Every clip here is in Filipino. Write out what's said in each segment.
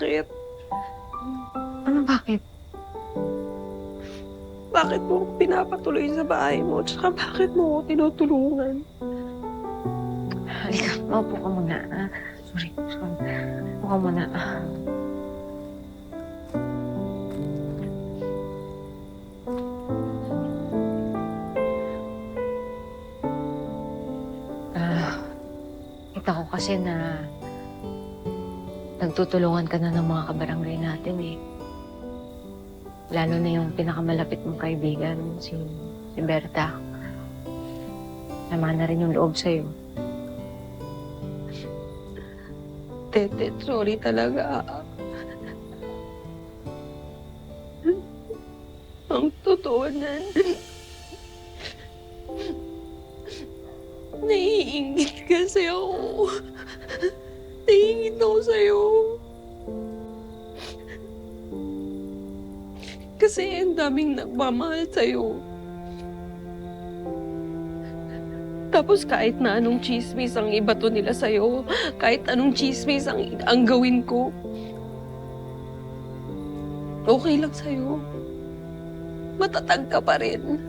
bakit? Ano bakit? Bakit mo ako pinapatuloy sa bahay mo? Tsaka bakit mo ako tinutulungan? Halika, maupo ka muna. Sorry. Maupo ka muna. Kita ko kasi na nagtutulungan ka na ng mga kabarangay natin eh. Lalo na yung pinakamalapit mong kaibigan, si Berta. Sama na rin yung loob sa'yo. Tete, sorry talaga. Ang totoo nan. Naiingit kasi ako. Naiingit ako sa'yo. Kasi ang daming nagmamahal sa'yo. Tapos kahit na anong chismis ang ibato nila sa'yo, kahit anong chismis ang gawin ko, okay lang sa'yo. Matatag ka pa rin.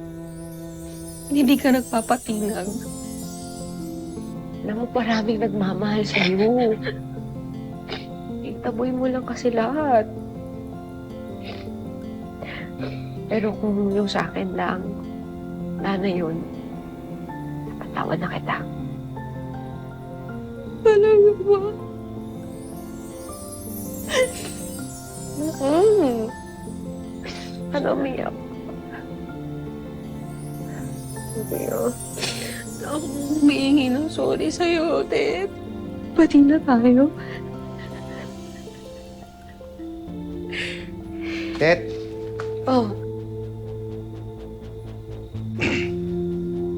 Hindi ka nagpapatingag. Alam mo, maraming nagmamahal sa'yo. Itaboy mo lang kasi lahat. Pero kung yung sa akin lang, wala na yun. Napatawad na kita. Talaga ba? Ano, umiyak? Umiyak. Ako humihingi ng sorry sa'yo, Ted. Pati na tayo. Tet, Oh,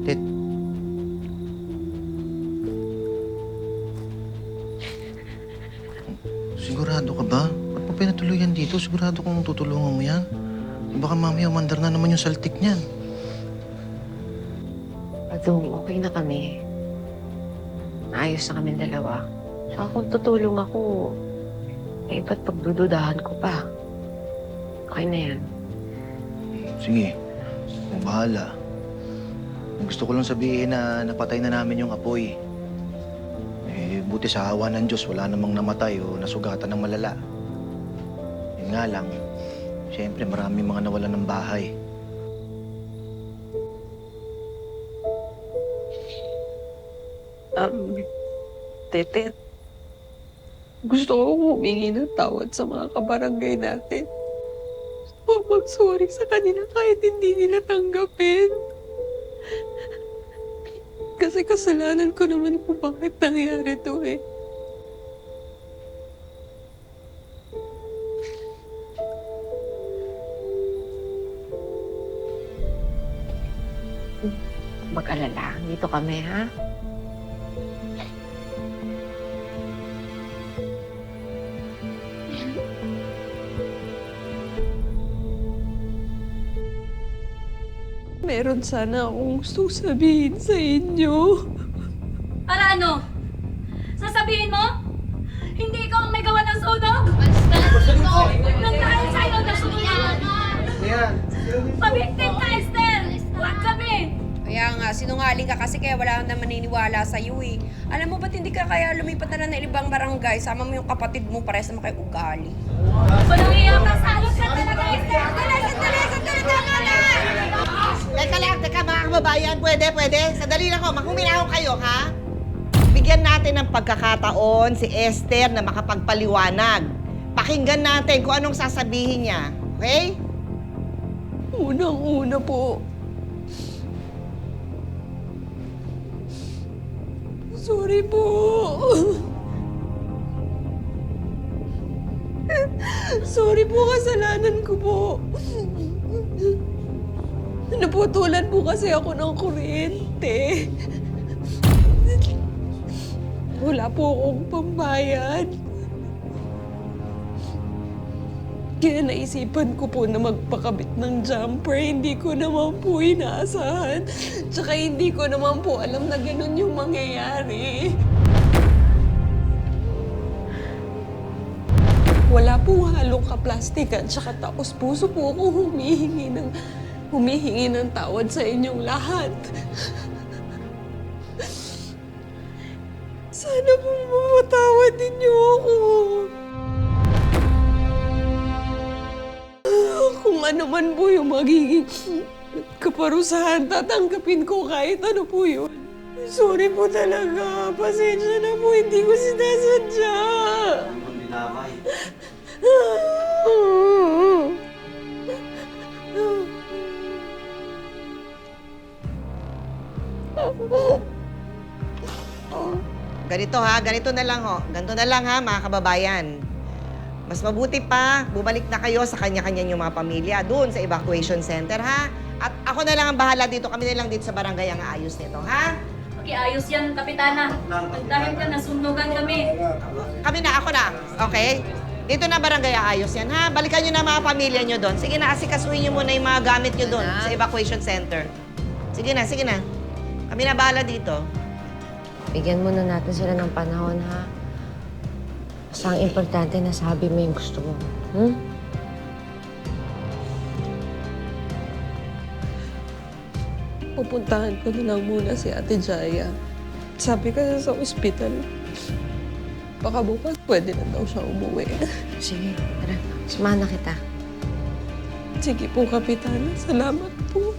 Tet. Sigurado ka ba? Ba't mo pinatuluyan dito? Sigurado kung tutulungan mo yan? Baka mamaya umandar na naman yung saltik niyan. Adong, okay na kami. Naayos na kami dalawa. Saka kung tutulong ako, eh, ba't pagdududahan ko pa? Okay na yan. Sige, kung bahala. Gusto ko lang sabihin na napatay na namin yung apoy. Eh, buti sa awa ng Diyos, wala namang namatay o nasugatan ng malala. Yun nga lang, siyempre marami mga nawalan ng bahay. Tete. Gusto ko humingi ng tawad sa mga kabarangay natin. O mag-sorry sa kanila kahit hindi nila tanggapin. Kasi kasalanan ko naman kung bakit nangyari to eh. Mag-alala. Dito kami, ha? Meron sana akong gustong sabihin sa inyo. Para ano? Sasabihin mo? Hindi ikaw ang may gawa ng sunog? Nang dahil sa'yo nasunugan! Pabiktim ka, Esther! Huwag kami! Kaya nga, sinungaling ka kasi kaya wala nang maniniwala sa'yo eh. Alam mo ba't hindi ka kaya lumipat na lang ng ibang barangay? Sama mo yung kapatid mo, parehas naman kayo ugali. Walang iya ka, salot ka talaga, Esther! Sandali, tama na! Teka mga kababayan, pwede. Sandali lang ho, makuminahon kayo, ha? Bigyan natin ng pagkakataon si Esther na makapagpaliwanag. Pakinggan natin kung anong sasabihin niya, okay? Unang-una po. Sorry po. Sorry po, kasalanan ko po. Naputulan po kasi ako ng kuryente. Wala po akong pambayad. Kaya naisipan ko po na magpakabit ng jumper. Hindi ko naman po inaasahan. Tsaka hindi ko naman po alam na ganun yung mangyayari. Wala pong halong kaplastikan, tsaka tapos puso po ako humihingi ng tawad sa inyong lahat. Sana po mapatawad ninyo ako. Kung ano man po yung magiging kaparusahan, tatanggapin ko kahit ano po yun. Sorry po talaga. Pasensya na po. Hindi ko sinasadya. Ganito na lang ho. Ganito na lang ha, mga kababayan. Mas mabuti pa, bumalik na kayo sa kanya-kanya yung mga pamilya doon sa evacuation center, ha? At ako na lang ang bahala dito. Kami na lang dito sa barangay ang aayos nito, ha? Ayos yan, Kapitana. Dahil ka, nasunugan kami. Ako na. Okay? Dito na barangay aayos yan, ha? Balikan nyo na mga pamilya nyo doon. Sige na, asikasuhin nyo muna yung mga gamit nyo doon sa evacuation center. Sige na. Kami na bahala dito. Bigyan muna natin sila ng panahon, ha? Basta ang importante na sabi mo yung gusto mo. Pupuntahan ko na lang muna si Ate Jaya. Sabi kasi sa ospital, baka bukas pwede na daw siya umuwi. Sige, tara. Samahan na kita. Sige po, Kapitana. Salamat po.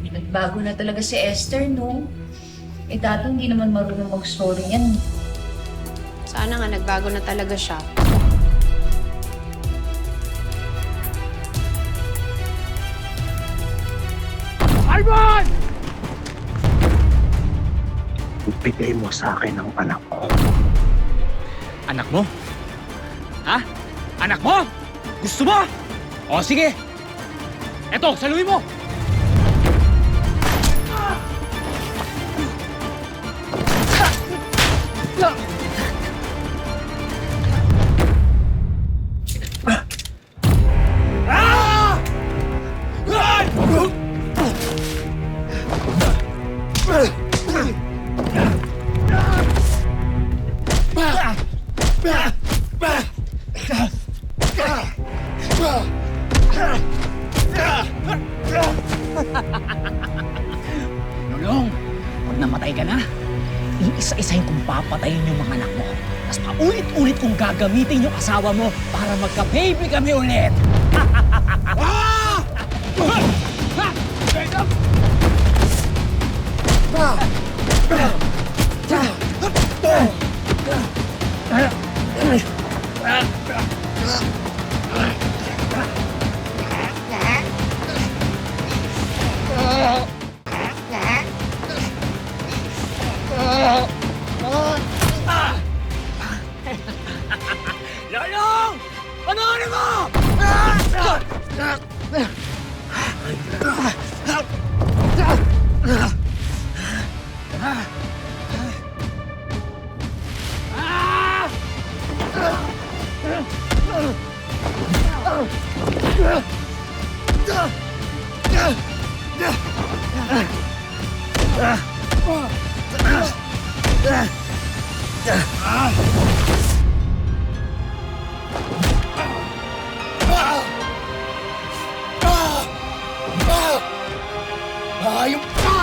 Nagbago na talaga si Esther, no? Dati hindi naman marunong mag-story yan. Sana nga nagbago na talaga siya. Ivan! Ibigay mo sa akin ang anak ko. Anak mo? Ha? Anak mo? Gusto mo? O sige! Eto, saluhin mo! Lulong, pag namatay ka na, iisa-isahin kong papatayin yung mga anak mo. Tapos paulit-ulit kong gagamitin yung asawa mo para magka-baby kami ulit. Lolong! Panoorin mo! Hayop ka!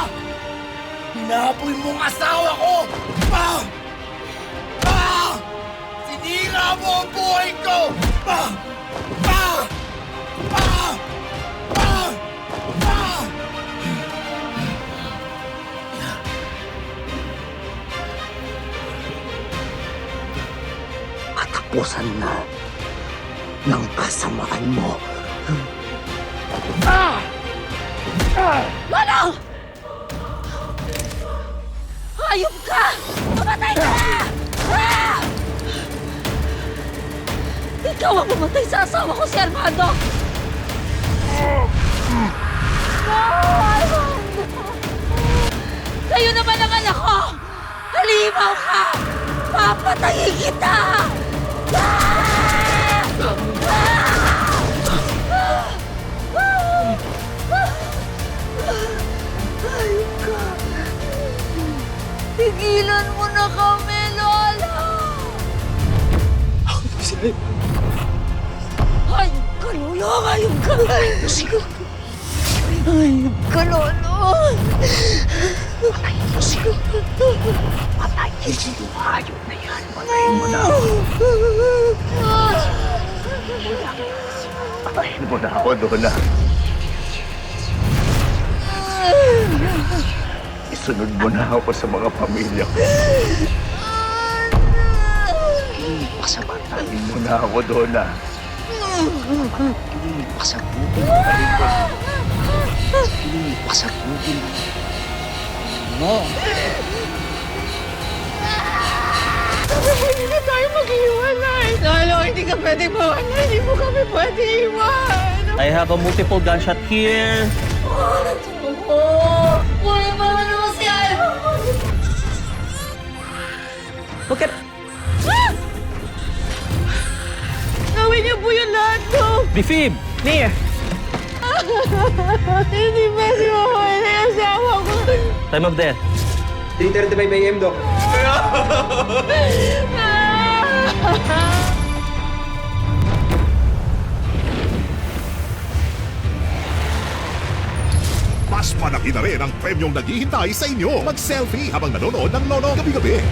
Hinapoy mo ang asawa ko! Sinira mo ang buhay ko! Katapusan na ng kasamaan mo. Lolo! Hayop ka! Mamatay ka na! Ah! Ikaw ang mamatay sa asawa ko, si Armando! No! Kayo naman ang anak ko! Halimaw ka! Papatayin kita! Ah! Ay, kalula kayong kalay. Sige. Ay, kalolo. Sige. Patayin yung hayop na yan. Patayin mo na. Patayin mo na ako, Donna. Isunod mo na ako sa mga pamilya ko. Patayin mo na ako, Donna. Pasabutin mo. Hindi na tayo mag-iwalay. Lalo, hindi ka pwede mawala. Hindi mo kami pwede iwan. I have a multiple gunshot here. Kuya, mama naman si Ayo. Look at... Gawin niyo po yung lahat ko. Bifib! Nia! Hindi ba si mama na yung asawa ko? Time of death. 3:35 a.m. Doc. Mas malaki na rin ang premyong naghihintay sa inyo. Mag-selfie habang nanonood ng Nono gabi-gabi.